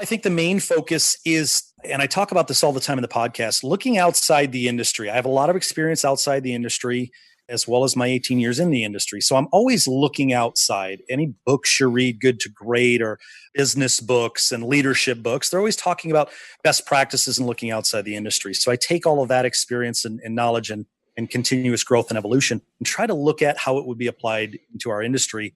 I think the main focus is, and I talk about this all the time in the podcast, looking outside the industry. I have a lot of experience outside the industry, as well as my 18 years in the industry. So I'm always looking outside. Any books you read, Good to Great, or business books and leadership books, they're always talking about best practices and looking outside the industry. So I take all of that experience and knowledge and continuous growth and evolution and try to look at how it would be applied into our industry.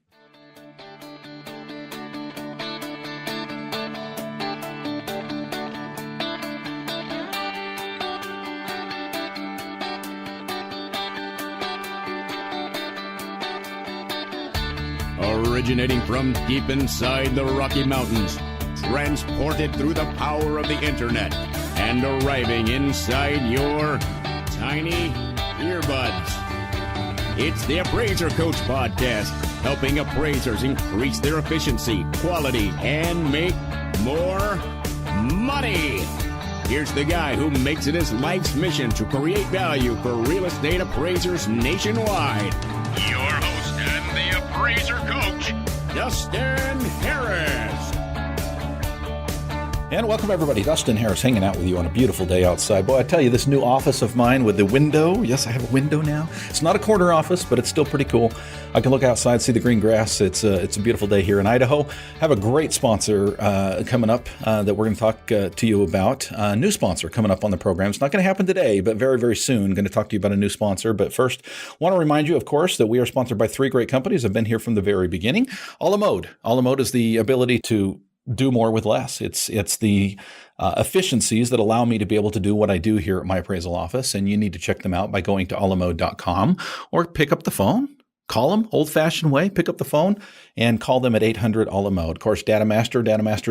Originating from deep inside the Rocky Mountains, transported through the power of the internet, and arriving inside your tiny earbuds. It's the Appraiser Coach Podcast, helping appraisers increase their efficiency, quality, and make more money. Here's the guy who makes it his life's mission to create value for real estate appraisers nationwide. Your host and the Appraiser Coach, Dustin Harris. And welcome everybody. Dustin Harris hanging out with you on a beautiful day outside. Boy, I tell you, this new office of mine with the window. Yes, I have a window now. It's not a corner office, but it's still pretty cool. I can look outside, see the green grass. It's a beautiful day here in Idaho. Have a great sponsor coming up that we're going to talk to you about. A new sponsor coming up on the program. It's not going to happen today, but very, very soon. Going to talk to you about a new sponsor. But first, want to remind you, of course, that we are sponsored by three great companies. I've been here from the very beginning. A la mode. A la mode is the ability to do more with less. It's the efficiencies that allow me to be able to do what I do here at my appraisal office. And you need to check them out by going to alamode.com or pick up the phone. Call them old-fashioned way, pick up the phone and call them at 800-ALA-MODE. Of course, Data Master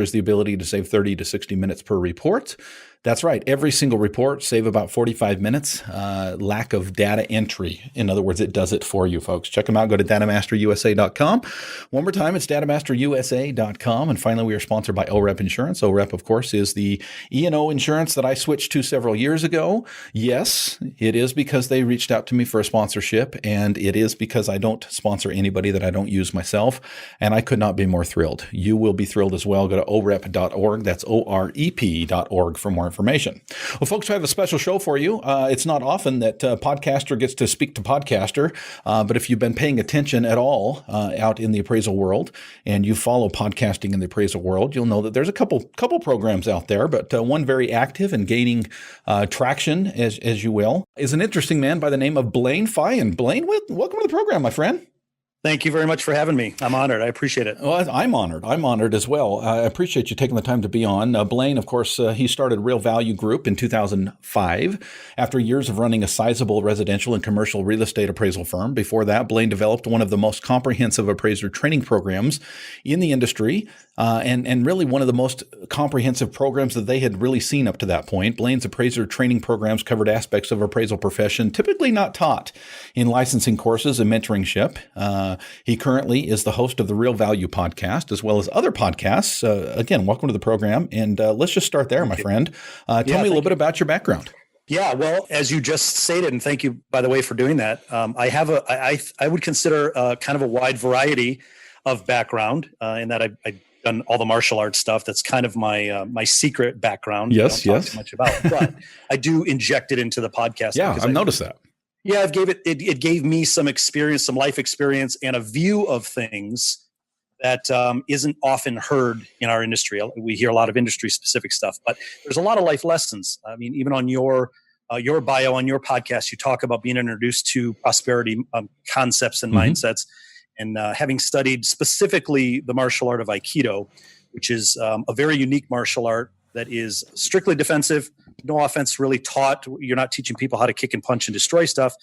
is the ability to save 30 to 60 minutes per report. That's right. Every single report, save about 45 minutes. Lack of data entry. In other words, it does it for you, folks. Check them out. Go to datamasterusa.com. One more time, it's datamasterusa.com. And finally, we are sponsored by OREP Insurance. OREP, of course, is the E&O insurance that I switched to several years ago. Yes, it is because they reached out to me for a sponsorship, and it is because I don't sponsor anybody that I don't use myself, and I could not be more thrilled. You will be thrilled as well. Go to orep.org. That's OREP.org for more information. Well, folks, I have a special show for you. It's not often that podcaster gets to speak to podcaster, but if you've been paying attention at all out in the appraisal world and you follow podcasting in the appraisal world, you'll know that there's a couple programs out there, but one very active and gaining traction, as you will, is an interesting man by the name of Blaine Feyen. Blaine, welcome to the program, my friend. Thank you very much for having me. I'm honored. I appreciate it. Well, I'm honored. I'm honored as well. I appreciate you taking the time to be on. Blaine, of course, he started Real Value Group in 2005 after years of running a sizable residential and commercial real estate appraisal firm. Before that, Blaine developed one of the most comprehensive appraiser training programs in the industry, and really one of the most comprehensive programs that they had really seen up to that point. Blaine's appraiser training programs covered aspects of appraisal profession typically not taught in licensing courses and mentoringship. He currently is the host of the Real Value podcast, as well as other podcasts. Again, welcome to the program. And let's just start there, my friend. Tell me a little bit about your background. Yeah, well, as you just stated, and thank you, by the way, for doing that. I would consider kind of a wide variety of background in that I've done all the martial arts stuff. That's kind of my secret background. Yes, I don't talk too much about, but I do inject it into the podcast. Yeah, I've noticed that. Yeah, it gave me some experience, some life experience, and a view of things that isn't often heard in our industry. We hear a lot of industry-specific stuff, but there's a lot of life lessons. I mean, even on your bio on your podcast, you talk about being introduced to prosperity concepts and mindsets, and having studied specifically the martial art of Aikido, which is a very unique martial art that is strictly defensive, no offense really taught. You're not teaching people how to kick and punch and destroy stuff.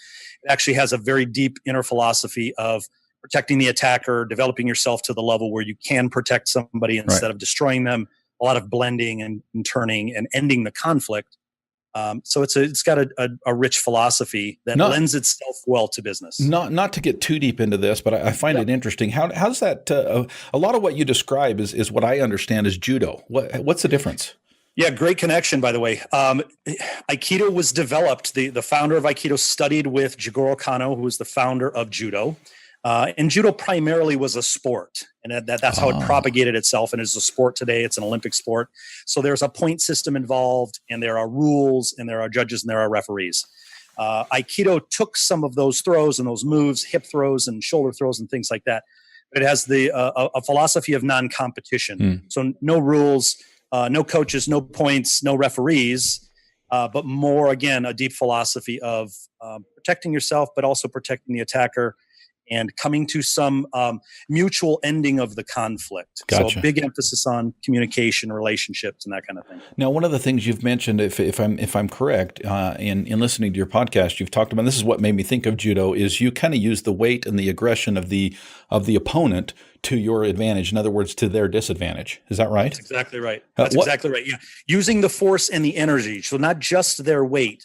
It actually has a very deep inner philosophy of protecting the attacker, developing yourself to the level where you can protect somebody instead of destroying them, a lot of blending and turning and ending the conflict. So it's got a rich philosophy that lends itself well to business. Not to get too deep into this, but I find it interesting. How's that? A lot of what you describe is what I understand is judo. What's the difference? Yeah, great connection, by the way. Aikido was developed. The founder of Aikido studied with Jigoro Kano, who was the founder of Judo. And judo primarily was a sport, and that's how it propagated itself, and is a sport today. It's an Olympic sport. So there's a point system involved, and there are rules, and there are judges, and there are referees. Aikido took some of those throws and those moves, hip throws and shoulder throws and things like that. It has a philosophy of non-competition. So no rules, no coaches, no points, no referees, but more, again, a deep philosophy of protecting yourself, but also protecting the attacker, and coming to some mutual ending of the conflict. Gotcha. So a big emphasis on communication, relationships, and that kind of thing. Now, one of the things you've mentioned, if I'm correct, in listening to your podcast, you've talked about, this is what made me think of judo, is you kind of use the weight and the aggression of the opponent to your advantage. In other words, to their disadvantage. Is that right? That's exactly right. That's exactly right. Yeah, using the force and the energy. So not just their weight,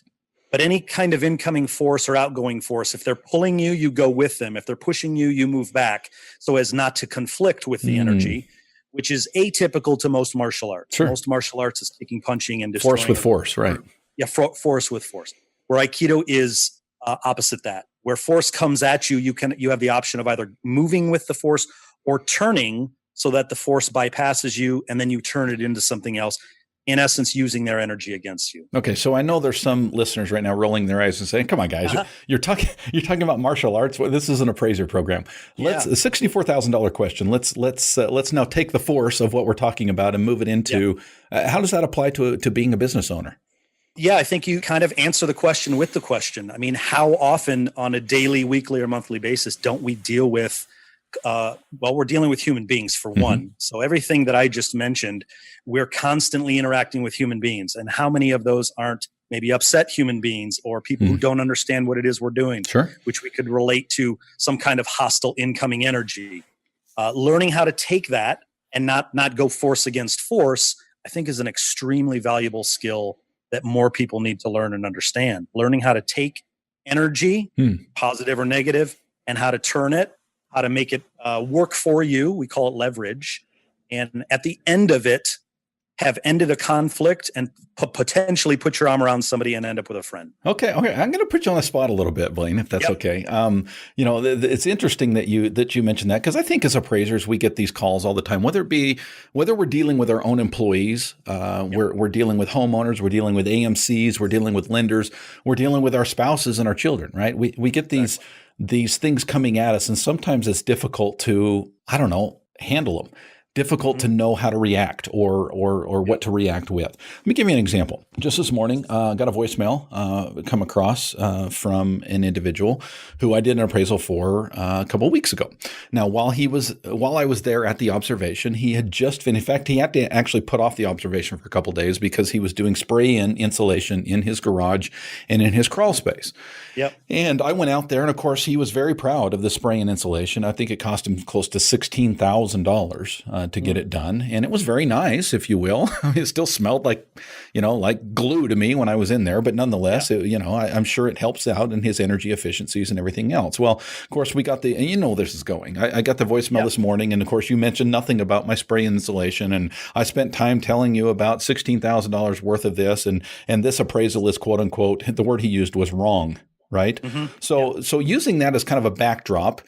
but any kind of incoming force or outgoing force. If they're pulling you, you go with them. If they're pushing you, you move back, so as not to conflict with the energy, which is atypical to most martial arts. Sure. Most martial arts is kicking, punching, and destroying. Force with force, right? Yeah, force with force. Where Aikido is opposite that. Where force comes at you, you have the option of either moving with the force or turning so that the force bypasses you, and then you turn it into something else. In essence, using their energy against you. Okay, so I know there's some listeners right now rolling their eyes and saying, "Come on, guys, you're talking about martial arts. Well, this is an appraiser program. Let's a $64,000 question. Let's now take the force of what we're talking about and move it into how does that apply to being a business owner?" Yeah, I think you kind of answer the question with the question. I mean, how often on a daily, weekly, or monthly basis don't we deal with we're dealing with human beings for one. So everything that I just mentioned, we're constantly interacting with human beings. And how many of those aren't maybe upset human beings or people who don't understand what it is we're doing, which we could relate to some kind of hostile incoming energy. Learning how to take that and not go force against force, I think, is an extremely valuable skill that more people need to learn and understand. Learning how to take energy, positive or negative, and how to turn it, how to make it work for you. We call it leverage. And at the end of it, have ended a conflict and potentially put your arm around somebody and end up with a friend. Okay. I'm going to put you on the spot a little bit, Blaine, if that's okay. It's interesting that you mentioned that, because I think as appraisers, we get these calls all the time, whether we're dealing with our own employees, we're dealing with homeowners, we're dealing with AMCs, we're dealing with lenders, we're dealing with our spouses and our children, right? We get these things coming at us, and sometimes it's difficult to, handle them. Difficult to know how to react or what to react with. Let me give you an example. Just this morning, got a voicemail come across from an individual who I did an appraisal for a couple of weeks ago. Now, while I was there at the observation, he had just finished. In fact, he had to actually put off the observation for a couple of days because he was doing spray-in insulation in his garage and in his crawl space. Yep. And I went out there, and of course, he was very proud of the spray-in insulation. I think it cost him close to $16,000 to get it done. And it was very nice, if you will. It still smelled like glue to me when I was in there, but nonetheless, I'm sure it helps out in his energy efficiencies and everything else. Well, of course, we got this is going. I got the voicemail this morning, and of course, you mentioned nothing about my spray insulation, and I spent time telling you about $16,000 worth of this, and this appraisal is, quote unquote, the word he used was wrong, right? So using that as kind of a backdrop,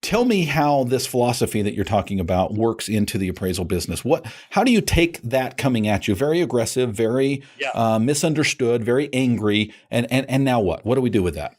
tell me how this philosophy that you're talking about works into the appraisal business. How do you take that coming at you? Very aggressive, very misunderstood, very angry, and now what? What do we do with that?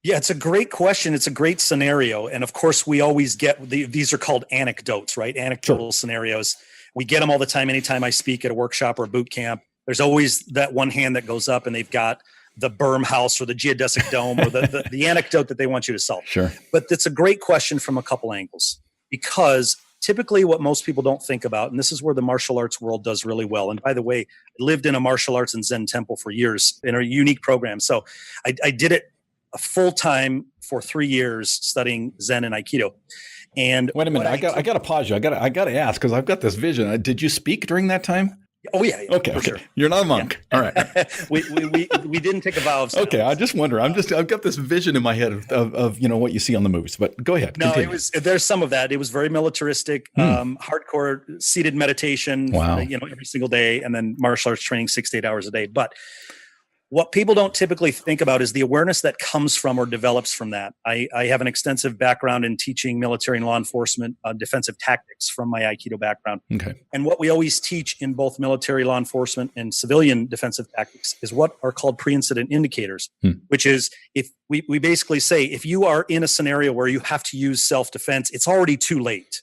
Yeah, it's a great question. It's a great scenario. And of course, we always get these are called anecdotes, right? Anecdotal scenarios. We get them all the time. Anytime I speak at a workshop or a boot camp, there's always that one hand that goes up and they've got the berm house or the geodesic dome or the anecdote that they want you to solve. Sure. But it's a great question from a couple angles, because typically what most people don't think about, and this is where the martial arts world does really well. And by the way, I lived in a martial arts and Zen temple for years in a unique program. So I did it full time for 3 years studying Zen and Aikido. And wait a minute, I got to pause you. I got to ask, because I've got this vision. Did you speak during that time? Oh yeah. Okay. Sure. You're not a monk. Yeah. All right. we didn't take a vow of silence. Okay. I just wonder. I've got this vision in my head of what you see on the movies, but go ahead. No, continue. there's some of that. It was very militaristic, hardcore seated meditation, wow. Every single day, and then martial arts training 6 to 8 hours a day. But What people don't typically think about is the awareness that comes from or develops from that. I have an extensive background in teaching military and law enforcement defensive tactics from my Aikido background. Okay. And what we always teach in both military law enforcement and civilian defensive tactics is what are called pre-incident indicators, which is if we basically say, if you are in a scenario where you have to use self-defense, it's already too late.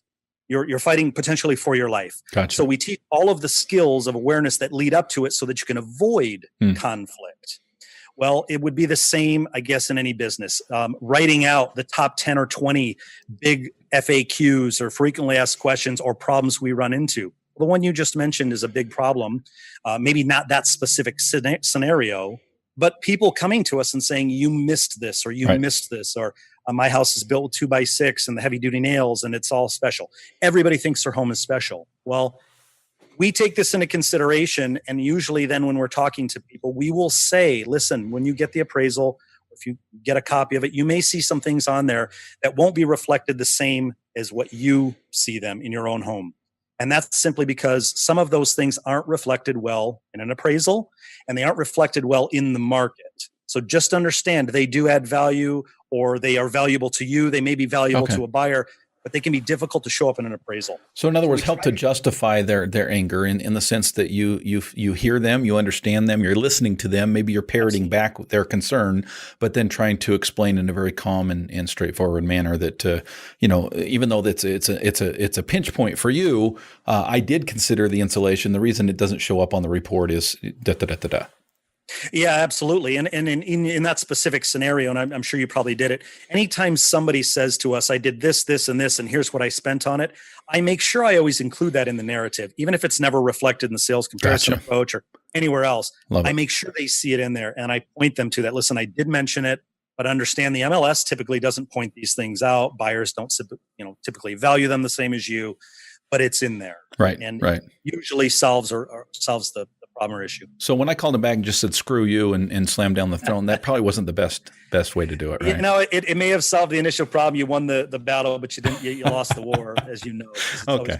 You're fighting potentially for your life. Gotcha. So we teach all of the skills of awareness that lead up to it so that you can avoid conflict. Well, it would be the same, I guess, in any business. Writing out the top 10 or 20 big FAQs or frequently asked questions or problems we run into. The one you just mentioned is a big problem. Maybe not that specific scenario, but people coming to us and saying, you missed this, or you missed this, or my house is built with 2x6 and the heavy duty nails and it's all special. Everybody thinks their home is special. Well, we take this into consideration. And usually then when we're talking to people, we will say, listen, when you get the appraisal, if you get a copy of it, you may see some things on there that won't be reflected the same as what you see them in your own home. And that's simply because some of those things aren't reflected well in an appraisal and they aren't reflected well in the market. So just understand they do add value, or they are valuable to you. They may be valuable to a buyer, but they can be difficult to show up in an appraisal. So in other words, help to justify their anger in the sense that you hear them, you understand them, you're listening to them, maybe you're parroting back their concern, but then trying to explain in a very calm and straightforward manner that even though it's a pinch point for you, I did consider the insulation. The reason it doesn't show up on the report is da da da da da. Yeah, absolutely. And in that specific scenario, and I'm sure you probably did it, anytime somebody says to us, I did this, this, and this, and here's what I spent on it, I make sure I always include that in the narrative, even if it's never reflected in the sales comparison approach or anywhere else. I make sure they see it in there, and I point them to that. Listen, I did mention it, but understand the MLS typically doesn't point these things out. Buyers don't typically value them the same as you, but it's in there. Right. And usually solves the problem or issue. So when I called him back and just said, screw you and slammed down the throne, that probably wasn't the best way to do it, right? It may have solved the initial problem. You won the battle, but you lost the war, as you know. Okay.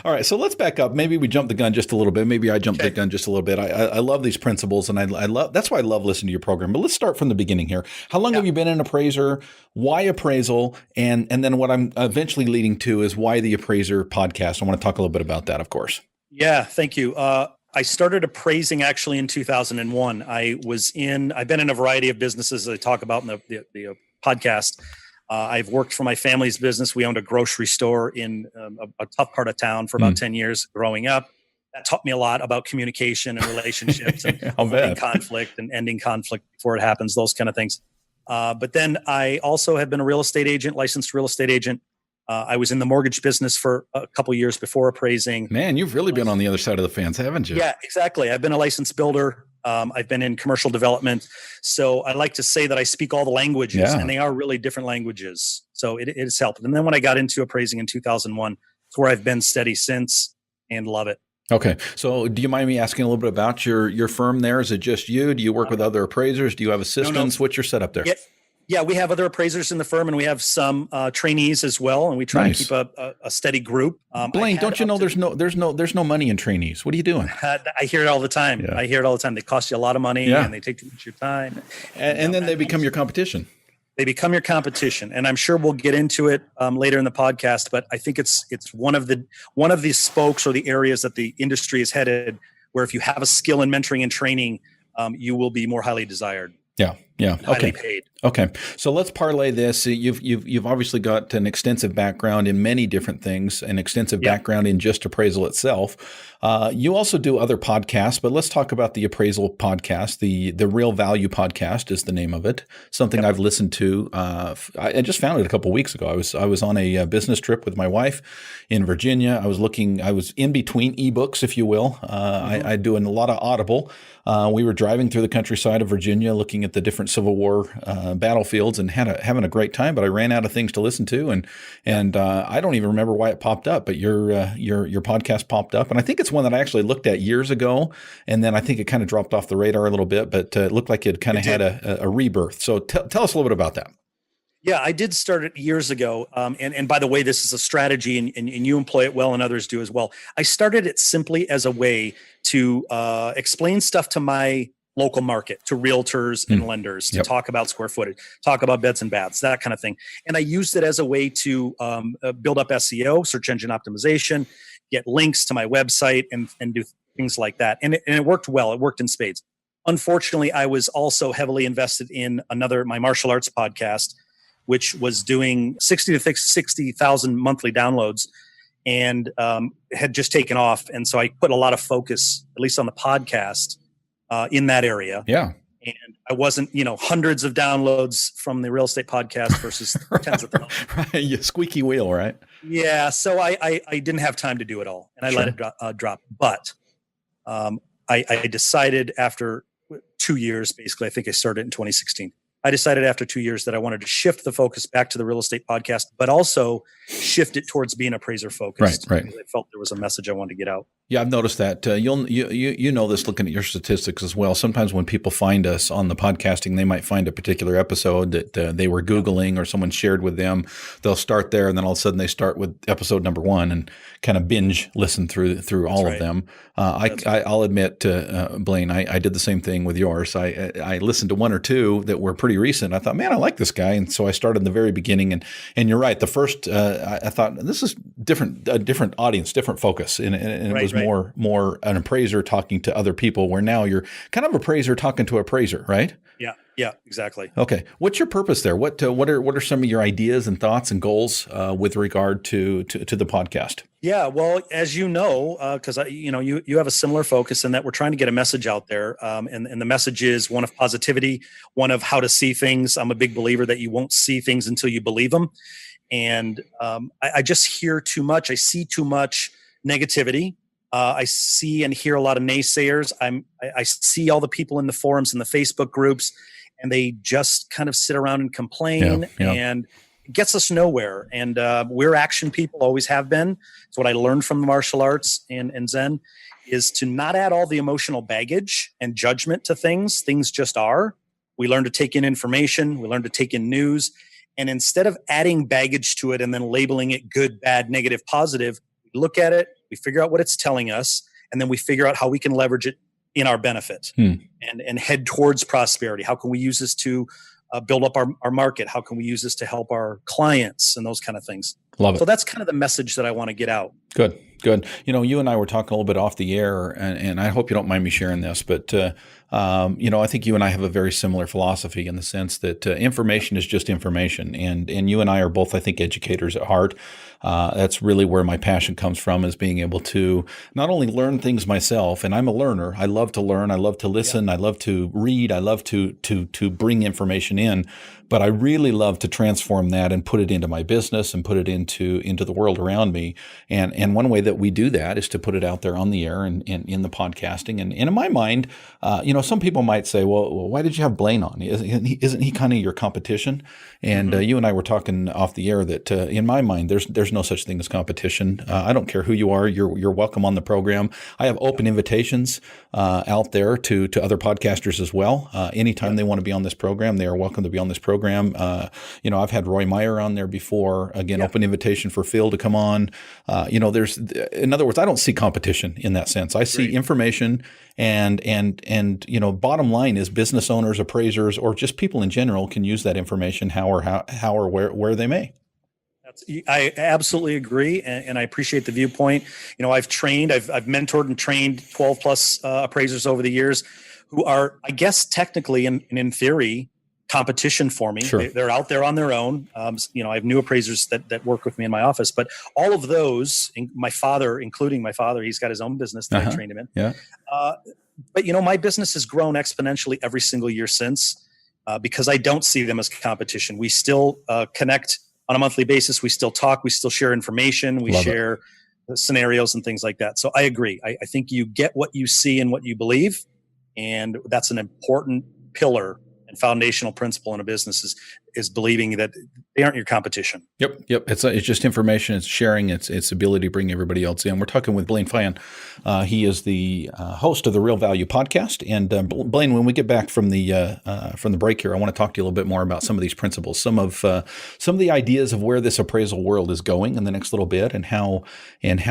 All right. So let's back up. Maybe we jumped the gun just a little bit. Maybe I jumped the gun just a little bit. I love these principles, and I love, that's why I love listening to your program. But let's start from the beginning here. How long have you been an appraiser? Why appraisal? And then what I'm eventually leading to is why the Appraiser podcast. I want to talk a little bit about that, of course. Yeah. Thank you. I started appraising actually in 2001. I've been in a variety of businesses that I talk about in the podcast. I've worked for my family's business. We owned a grocery store in a tough part of town for about 10 years growing up. That taught me a lot about communication and relationships and avoiding conflict and ending conflict before it happens, those kind of things. But then I also have been a real estate agent, licensed real estate agent. I was in the mortgage business for a couple of years before appraising. Man, you've really been on the other side of the fence, haven't you? Yeah, exactly. I've been a licensed builder. I've been in commercial development. So I like to say that I speak all the languages, and they are really different languages. So it has helped. And then when I got into appraising in 2001, it's where I've been steady since and love it. Okay. So do you mind me asking a little bit about your firm there? Is it just you? Do you work with other appraisers? Do you have assistants? No. What's your setup there? Yeah, we have other appraisers in the firm, and we have some trainees as well, and we try to keep a steady group. Blaine, don't you know there's no money in trainees? What are you doing? I hear it all the time. Yeah. I hear it all the time. They cost you a lot of money, and they take too much of your time. And then they become your competition. They become your competition, and I'm sure we'll get into it later in the podcast. But I think it's one of the spokes or the areas that the industry is headed, where if you have a skill in mentoring and training, you will be more highly desired. Yeah. Okay. Paid. Okay. So let's parlay this. You've obviously got an extensive background in many different things, an extensive background in just appraisal itself. You also do other podcasts, but let's talk about the appraisal podcast. The Real Value podcast is the name of it. Something I've listened to. I just found it a couple of weeks ago. I was on a business trip with my wife in Virginia. I was in between ebooks, if you will. I do a lot of Audible. We were driving through the countryside of Virginia, looking at the different Civil War battlefields, and having a great time. But I ran out of things to listen to, and I don't even remember why it popped up. But your podcast popped up, and I think it's one that I actually looked at years ago, and then I think it kind of dropped off the radar a little bit. But it looked like it kind of had a rebirth. So tell us a little bit about that. Yeah, I did start it years ago. And by the way, this is a strategy, and you employ it well, and others do as well. I started it simply as a way to explain stuff to my local market, to realtors and lenders, to talk about square footage, talk about beds and baths, that kind of thing. And I used it as a way to build up SEO, search engine optimization, get links to my website, and do things like that. And it worked well. It worked in spades. Unfortunately, I was also heavily invested in my martial arts podcast, which was doing 60,000 monthly downloads, and had just taken off. And so I put a lot of focus, at least on the podcast, in that area. Yeah. And I wasn't, hundreds of downloads from the real estate podcast versus tens of thousands. Right. You squeaky wheel, right? Yeah. So I didn't have time to do it all, and I let it drop. But I decided after 2 years, basically, I think I started in 2016. I decided after 2 years that I wanted to shift the focus back to the real estate podcast, but also shift it towards being appraiser focused. Right. I felt there was a message I wanted to get out. Yeah, I've noticed that. You know this looking at your statistics as well. Sometimes when people find us on the podcasting, they might find a particular episode that they were Googling or someone shared with them. They'll start there, and then all of a sudden they start with episode number 1 and kind of binge listen through all of them. I'll admit, Blaine, I did the same thing with yours. I listened to 1 or 2 that were pretty recent. I thought, man, I like this guy, and so I started in the very beginning. And you're right. The first, I thought this is a different audience, different focus, and it was more an appraiser talking to other people, where now you're kind of appraiser talking to appraiser, right? Yeah, exactly. Okay. What's your purpose there? What are some of your ideas and thoughts and goals with regard to the podcast? Yeah, well, as you know, because you have a similar focus in that we're trying to get a message out there, and the message is one of positivity, one of how to see things. I'm a big believer that you won't see things until you believe them, and I just hear too much. I see too much negativity. I see and hear a lot of naysayers. I see all the people in the forums and the Facebook groups, and they just kind of sit around and complain, and it gets us nowhere. And we're action people, always have been. It's what I learned from the martial arts and Zen, is to not add all the emotional baggage and judgment to things. Things just are. We learn to take in information. We learn to take in news. And instead of adding baggage to it and then labeling it good, bad, negative, positive, we look at it, we figure out what it's telling us, and then we figure out how we can leverage it in our benefit and head towards prosperity. How can we use this to build up our market? How can we use this to help our clients and those kind of things? Love it. So that's kind of the message that I want to get out. Good. You and I were talking a little bit off the air, and I hope you don't mind me sharing this, but I think you and I have a very similar philosophy in the sense that information is just information, and you and I are both, I think, educators at heart. That's really where my passion comes from, is being able to not only learn things myself, and I'm a learner. I love to learn. I love to listen. I love to read. I love to bring information in, but I really love to transform that and put it into my business and put it into the world around me. And one way that we do that is to put it out there on the air and in the podcasting. And in my mind, some people might say, well, why did you have Blaine on? Isn't he kind of your competition? And you and I were talking off the air that in my mind, there's no such thing as competition. I don't care who you are. You're welcome on the program. I have open invitations out there to other podcasters as well. Anytime they want to be on this program, they are welcome to be on this program. I've had Roy Meyer on there before. Again, open invitation for Phil to come on. In other words, I don't see competition in that sense. I see information and bottom line is business owners, appraisers, or just people in general can use that information how or where they may. I absolutely agree, and I appreciate the viewpoint. I've mentored and trained 12 plus appraisers over the years who are, I guess, technically and in theory, competition for me. Sure. They're out there on their own. I have new appraisers that work with me in my office, but all of those, including my father, he's got his own business that I trained him in. Yeah. But my business has grown exponentially every single year since, because I don't see them as competition. We still connect on a monthly basis. We still talk. We still share information. We share scenarios and things like that. So I agree. I think you get what you see and what you believe, and that's an important pillar and foundational principle in a business. is believing that they aren't your competition. Yep. It's just information. It's sharing. It's ability to bring everybody else in. We're talking with Blaine Feyen. He is the host of the Real Value podcast. And Blaine, when we get back from the break here, I want to talk to you a little bit more about some of these principles, some of the ideas of where this appraisal world is going in the next little bit, and how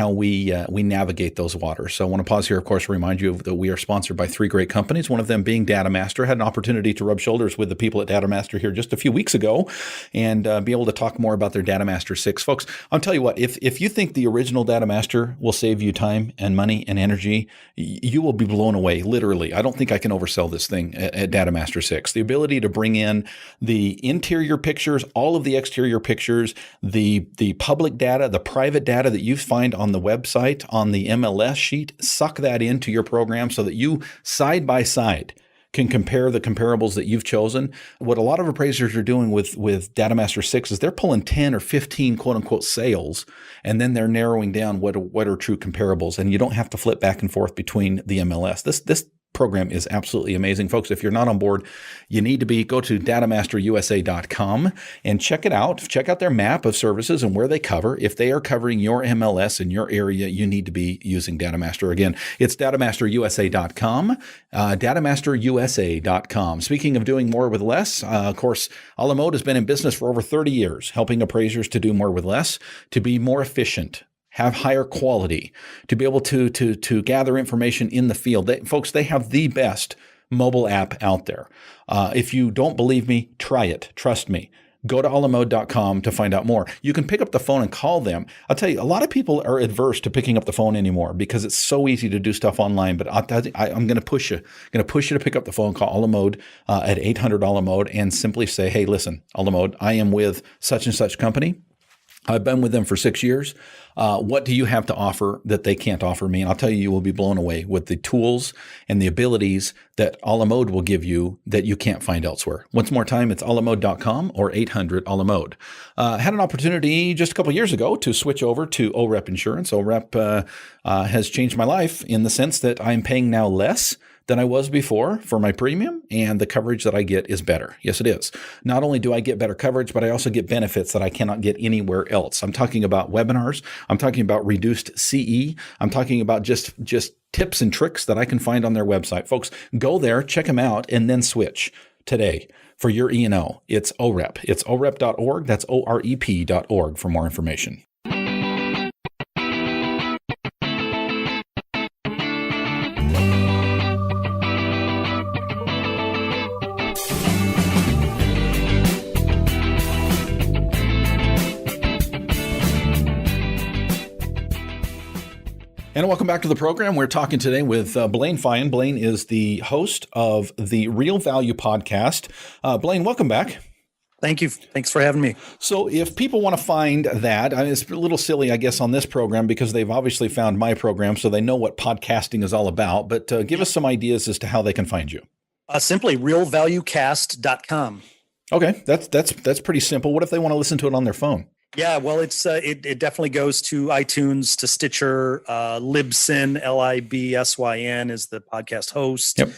we navigate those waters. So I want to pause here, of course, to remind you that we are sponsored by 3 great companies. One of them being DataMaster. Had an opportunity to rub shoulders with the people at DataMaster here just a few weeks ago, and be able to talk more about their DataMaster 6. Folks, I'll tell you what, if you think the original DataMaster will save you time and money and energy, you will be blown away, literally. I don't think I can oversell this thing at DataMaster 6. The ability to bring in the interior pictures, all of the exterior pictures, the public data, the private data that you find on the website, on the MLS sheet, suck that into your program so that you, side by side, can compare the comparables that you've chosen. What a lot of appraisers are doing with DataMaster 6 is they're pulling 10 or 15 quote unquote sales, and then they're narrowing down what are true comparables. And you don't have to flip back and forth between the MLS. This program is absolutely amazing. Folks, if you're not on board, you need to go to datamasterusa.com and check it out. Check out their map of services and where they cover. If they are covering your MLS in your area, you need to be using Datamaster. Again, it's datamasterusa.com, datamasterusa.com. Speaking of doing more with less, of course, a la mode has been in business for over 30 years, helping appraisers to do more with less, to be more efficient, have higher quality, to be able to gather information in the field. Folks, they have the best mobile app out there. If you don't believe me, try it. Trust me. Go to alamode.com to find out more. You can pick up the phone and call them. I'll tell you, a lot of people are adverse to picking up the phone anymore because it's so easy to do stuff online. But I'm going to push you. I'm going to push you to pick up the phone, call Alamode at 800 Alamode, and simply say, hey, listen, Alamode, I am with such and such company. I've been with them for 6 years. What do you have to offer that they can't offer me? And I'll tell you, you will be blown away with the tools and the abilities that Alamode will give you that you can't find elsewhere. Once more time, it's alamode.com or 800 Alamode. Had an opportunity just a couple of years ago to switch over to OREP Insurance. OREP has changed my life in the sense that I'm paying now less than I was before for my premium, and the coverage that I get is better. Yes, it is. Not only do I get better coverage, but I also get benefits that I cannot get anywhere else. I'm talking about webinars. I'm talking about reduced CE. I'm talking about just tips and tricks that I can find on their website. Folks, go there, check them out, and then switch today for your E&O. It's OREP. It's orep.org. That's OREP.org for more information. And welcome back to the program. We're talking today with Blaine Feyen. Blaine is the host of the Real Value podcast. Blaine, welcome back. Thank you. Thanks for having me. So if people want to find that, it's a little silly, I guess, on this program because they've obviously found my program, so they know what podcasting is all about. But give us some ideas as to how they can find you. Simply realvaluecast.com. Okay, that's pretty simple. What if they want to listen to it on their phone? Yeah, well, it definitely goes to iTunes, to Stitcher, Libsyn, Libsyn is the podcast host. Yep.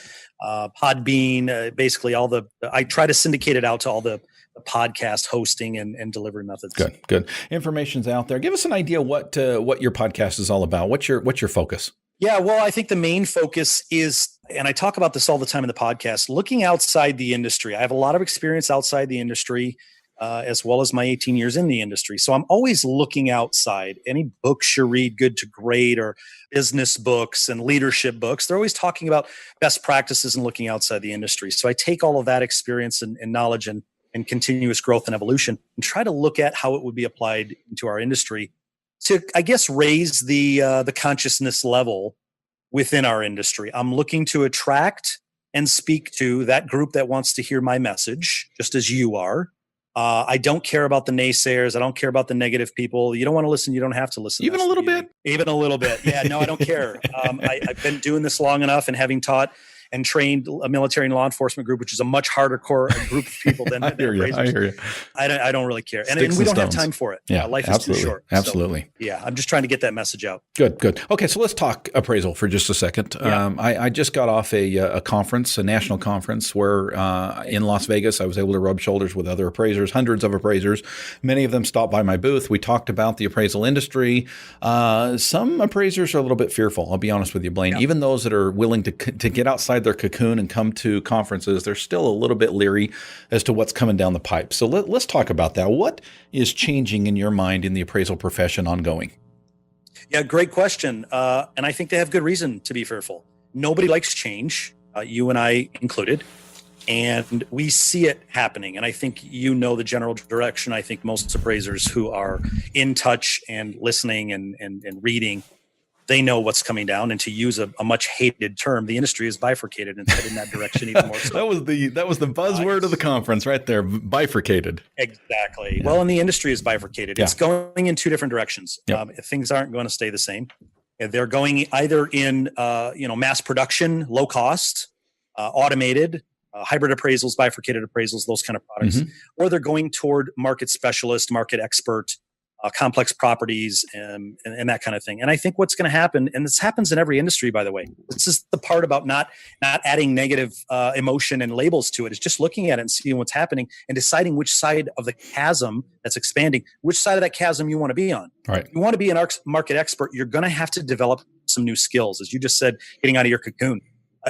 Podbean, basically I try to syndicate it out to all the podcast hosting and delivery methods. Good. Information's out there. Give us an idea what your podcast is all about. What's your focus? Yeah, well, I think the main focus is, and I talk about this all the time in the podcast, looking outside the industry. I have a lot of experience outside the industry. As well as my 18 years in the industry. So I'm always looking outside. Any books you read, Good to Great, or business books and leadership books, they're always talking about best practices and looking outside the industry. So I take all of that experience and knowledge and continuous growth and evolution and try to look at how it would be applied into our industry to, I guess, raise the consciousness level within our industry. I'm looking to attract and speak to that group that wants to hear my message, just as you are. I don't care about the naysayers. I don't care about the negative people. You don't want to listen. You don't have to listen. Even a little bit. Even a little bit. Yeah, no, I don't care. I've been doing this long enough and having taught and trained a military and law enforcement group, which is a much harder core group of people than I hear you. I don't really care. And Sticks we and don't have stones. time for it. Yeah, life absolutely. is too short. Absolutely. So, yeah, I'm just trying to get that message out. Good. Okay, so let's talk appraisal for just a second. Yeah. I just got off a conference, a national conference, where in Las Vegas I was able to rub shoulders with other appraisers, hundreds of appraisers. Many of them stopped by my booth. We talked about the appraisal industry. Some appraisers are a little bit fearful, I'll be honest with you, Blaine. Yeah. Even those that are willing to get outside their cocoon and come to conferences, they're still a little bit leery as to what's coming down the pipe. So let's talk about that. What is changing in your mind in the appraisal profession ongoing? Yeah, great question. And I think they have good reason to be fearful. Nobody likes change, you and I included. And we see it happening. And I think the general direction. I think most appraisers who are in touch and listening and reading, they know what's coming down. And to use a much hated term, the industry is bifurcated and headed in that direction even more so. That was the buzzword of the conference right there, bifurcated. Exactly. Yeah. Well, and the industry is bifurcated. Yeah. It's going in two different directions. Yep. Things aren't going to stay the same. They're going either in mass production, low cost, automated, hybrid appraisals, bifurcated appraisals, those kind of products, or they're going toward market specialist, market expert, complex properties, and that kind of thing. And I think what's going to happen, and this happens in every industry, by the way, this is the part about not adding negative emotion and labels to it. It's just looking at it and seeing what's happening and deciding which side of the chasm that's expanding, which side of that chasm you want to be on. Right. If you want to be an market expert, you're going to have to develop some new skills. As you just said, getting out of your cocoon.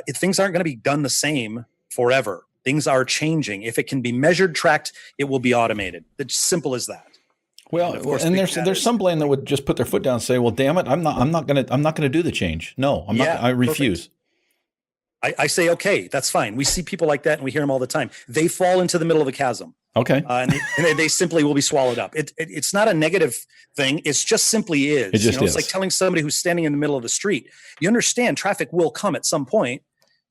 Things aren't going to be done the same forever. Things are changing. If it can be measured, tracked, it will be automated. It's simple as that. Well, and there's some Blaine that would just put their foot down and say, "Well, damn it, I'm not gonna do the change. No, I'm not. I refuse." I say, okay, that's fine. We see people like that, and we hear them all the time. They fall into the middle of the chasm. Okay, and they simply will be swallowed up. It's not a negative thing. It's just simply is. It just is. It's like telling somebody who's standing in the middle of the street. You understand traffic will come at some point.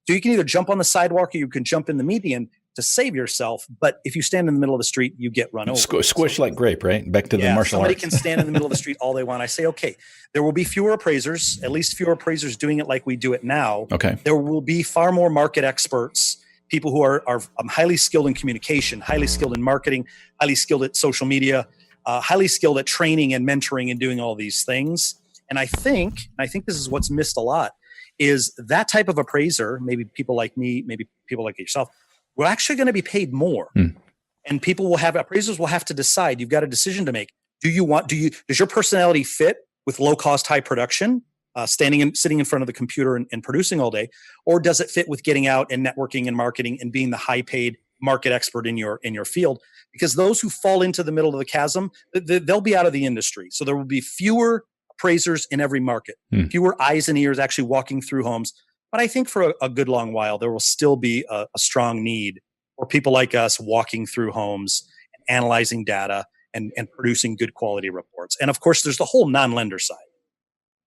So you can either jump on the sidewalk or you can jump in the median to save yourself. But if you stand in the middle of the street, you get run over. Squish like grape, right? Back to the martial arts. Somebody can stand in the middle of the street all they want. I say, okay, there will be fewer appraisers, at least fewer appraisers doing it like we do it now. Okay. There will be far more market experts, people who are highly skilled in communication, highly skilled in marketing, highly skilled at social media, highly skilled at training and mentoring and doing all these things. And I think this is what's missed a lot, is that type of appraiser, maybe people like me, maybe people like yourself, we're actually going to be paid more. And appraisers will have to decide. You've got a decision to make. Does your personality fit with low cost, high production, sitting in front of the computer and producing all day? Or does it fit with getting out and networking and marketing and being the high paid market expert in your field? Because those who fall into the middle of the chasm, they'll be out of the industry. So there will be fewer appraisers in every market, fewer eyes and ears actually walking through homes. But I think for a good long while, there will still be a strong need for people like us walking through homes and analyzing data and producing good quality reports. And of course, there's the whole non-lender side.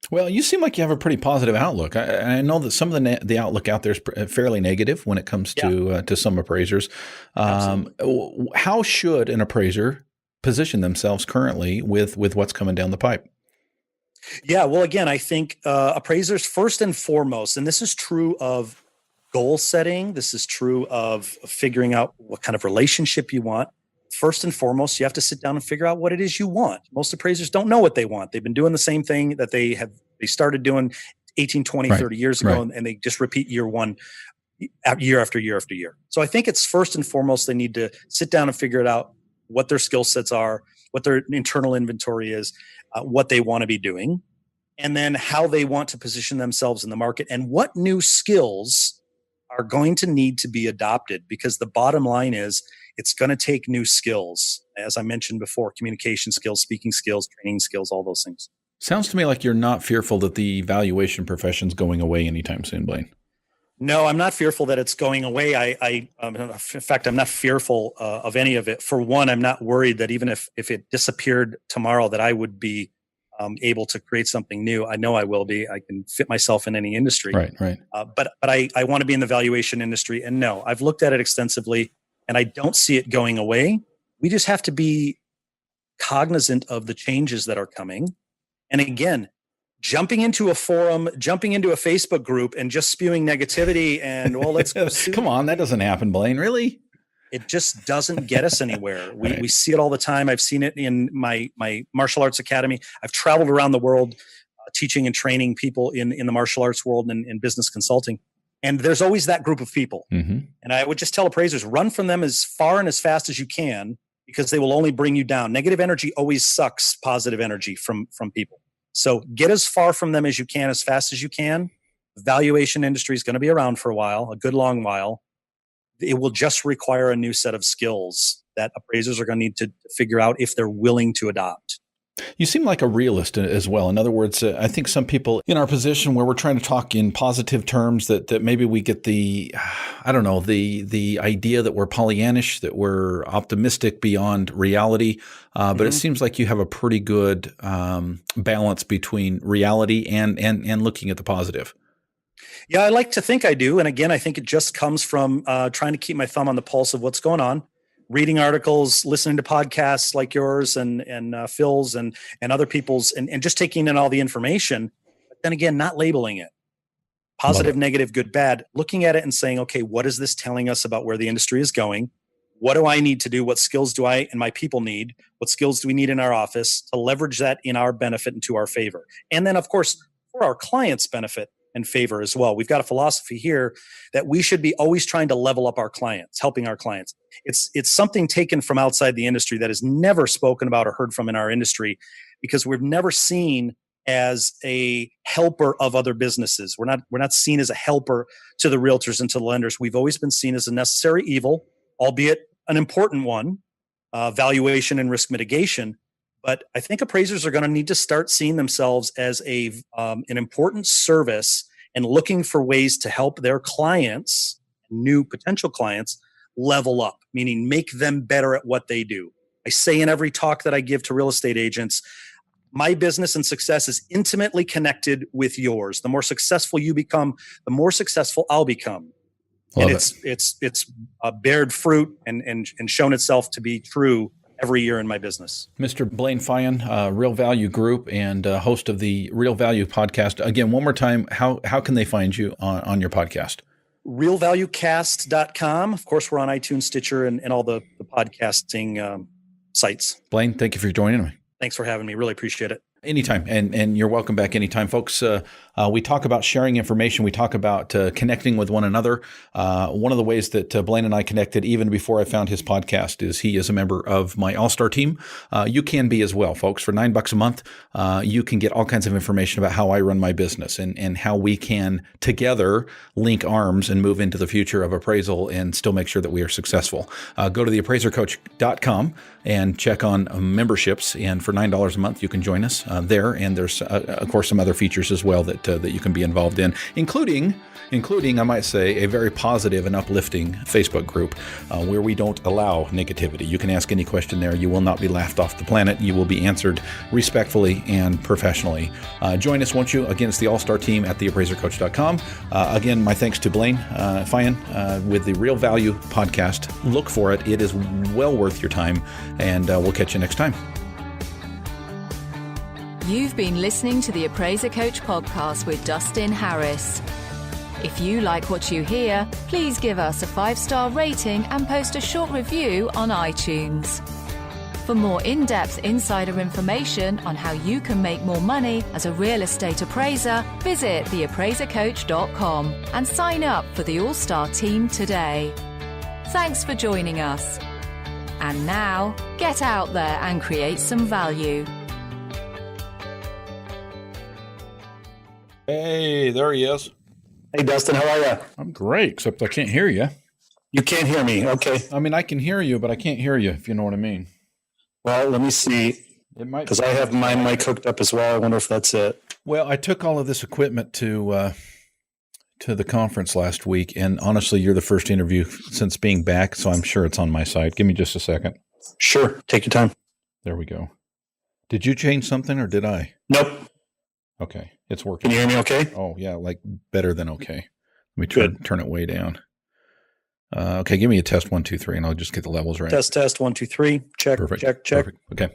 Well, you seem like you have a pretty positive outlook. I know that some of the outlook out there is fairly negative when it comes to some appraisers. How should an appraiser position themselves currently with what's coming down the pipe? Yeah, well, again, I think appraisers first and foremost, and this is true of goal setting. This is true of figuring out what kind of relationship you want. First and foremost, you have to sit down and figure out what it is you want. Most appraisers don't know what they want. They've been doing the same thing that they started doing 18, 20, 30 years ago, and they just repeat year after year after year. So I think it's first and foremost, they need to sit down and figure it out, what their skill sets are, what their internal inventory is, what they want to be doing, and then how they want to position themselves in the market and what new skills are going to need to be adopted. Because the bottom line is it's going to take new skills. As I mentioned before, communication skills, speaking skills, training skills, all those things. Sounds to me like you're not fearful that the valuation profession is going away anytime soon, Blaine. No, I'm not fearful that it's going away. In fact, I'm not fearful of any of it. For one, I'm not worried that even if it disappeared tomorrow, that I would be able to create something new. I know I will be. I can fit myself in any industry. Right. But I want to be in the valuation industry. And no, I've looked at it extensively, and I don't see it going away. We just have to be cognizant of the changes that are coming. And again, jumping into a forum, jumping into a Facebook group and just spewing negativity and, well, let's go sue. Come on, that doesn't happen, Blaine. Really? It just doesn't get us anywhere. We see it all the time. I've seen it in my martial arts academy. I've traveled around the world teaching and training people in the martial arts world and in business consulting. And there's always that group of people. Mm-hmm. And I would just tell appraisers, run from them as far and as fast as you can, because they will only bring you down. Negative energy always sucks positive energy from people. So get as far from them as you can, as fast as you can. The valuation industry is going to be around for a while, a good long while. It will just require a new set of skills that appraisers are going to need to figure out if they're willing to adopt. You seem like a realist as well. In other words, I think some people in our position where we're trying to talk in positive terms that maybe we get the idea that we're Pollyannish, that we're optimistic beyond reality. But it seems like you have a pretty good balance between reality and looking at the positive. Yeah, I like to think I do. And again, I think it just comes from trying to keep my thumb on the pulse of what's going on. Reading articles, listening to podcasts like yours and Phil's and other people's, and just taking in all the information. But then again, not labeling it positive, negative, good, bad. Looking at it and saying, okay, what is this telling us about where the industry is going? What do I need to do? What skills do I and my people need? What skills do we need in our office to leverage that in our benefit and to our favor? And then, of course, for our clients' benefit and favor as well. We've got a philosophy here that we should be always trying to level up our clients, helping our clients. It's something taken from outside the industry that is never spoken about or heard from in our industry, because we're never seen as a helper of other businesses. We're not seen as a helper to the realtors and to the lenders. We've always been seen as a necessary evil, albeit an important one, valuation and risk mitigation. But I think appraisers are going to need to start seeing themselves as an important service and looking for ways to help their clients, new potential clients, level up, meaning make them better at what they do. I say in every talk that I give to real estate agents, my business and success is intimately connected with yours. The more successful you become, the more successful I'll become. And it's bared fruit and shown itself to be true every year in my business. Mr. Blaine Feyen, Real Value Group and host of the Real Value podcast. Again, one more time, how can they find you on your podcast? RealValueCast.com. Of course, we're on iTunes, Stitcher, and all the podcasting sites. Blaine, thank you for joining me. Thanks for having me. Really appreciate it. Anytime. And you're welcome back anytime, folks. We talk about sharing information. We talk about connecting with one another. One of the ways that Blaine and I connected even before I found his podcast is he is a member of my All-Star team. You can be as well, folks. For $9 a month, you can get all kinds of information about how I run my business and how we can together link arms and move into the future of appraisal and still make sure that we are successful. Go to theappraisercoach.com and check on memberships. And for $9 a month, you can join us there. And there's, of course, some other features as well that you can be involved in, including, I might say, a very positive and uplifting Facebook group where we don't allow negativity. You can ask any question there. You will not be laughed off the planet. You will be answered respectfully and professionally. Join us, won't you? Again, it's the All-Star team at theappraisercoach.com. Again, my thanks to Blaine Feyen with the Real Value podcast. Look for it. It is well worth your time, and we'll catch you next time. You've been listening to the Appraiser Coach podcast with Dustin Harris. If you like what you hear, please give us a 5-star rating and post a short review on iTunes. For more in-depth insider information on how you can make more money as a real estate appraiser, visit theappraisercoach.com and sign up for the All-Star team today. Thanks for joining us. And now, get out there and create some value. Hey, there he is. Hey, Dustin, how are you? I'm great, except I can't hear you. You can't hear me. Okay. I mean, I can hear you, but I can't hear you, if you know what I mean. Well, let me see. It might, because I have my mic hooked up as well. I wonder if that's it. Well, I took all of this equipment to the conference last week, and honestly, you're the first interview since being back, so I'm sure it's on my side. Give me just a second. Sure. Take your time. There we go. Did you change something, or did I? Nope. Okay. It's working. Can you hear me okay? Oh, yeah, like better than okay. Let me turn it way down. Okay, give me a test 1, 2, 3, and I'll just get the levels right. Test 1, 2, 3. Check. Perfect. Check. Perfect. Okay.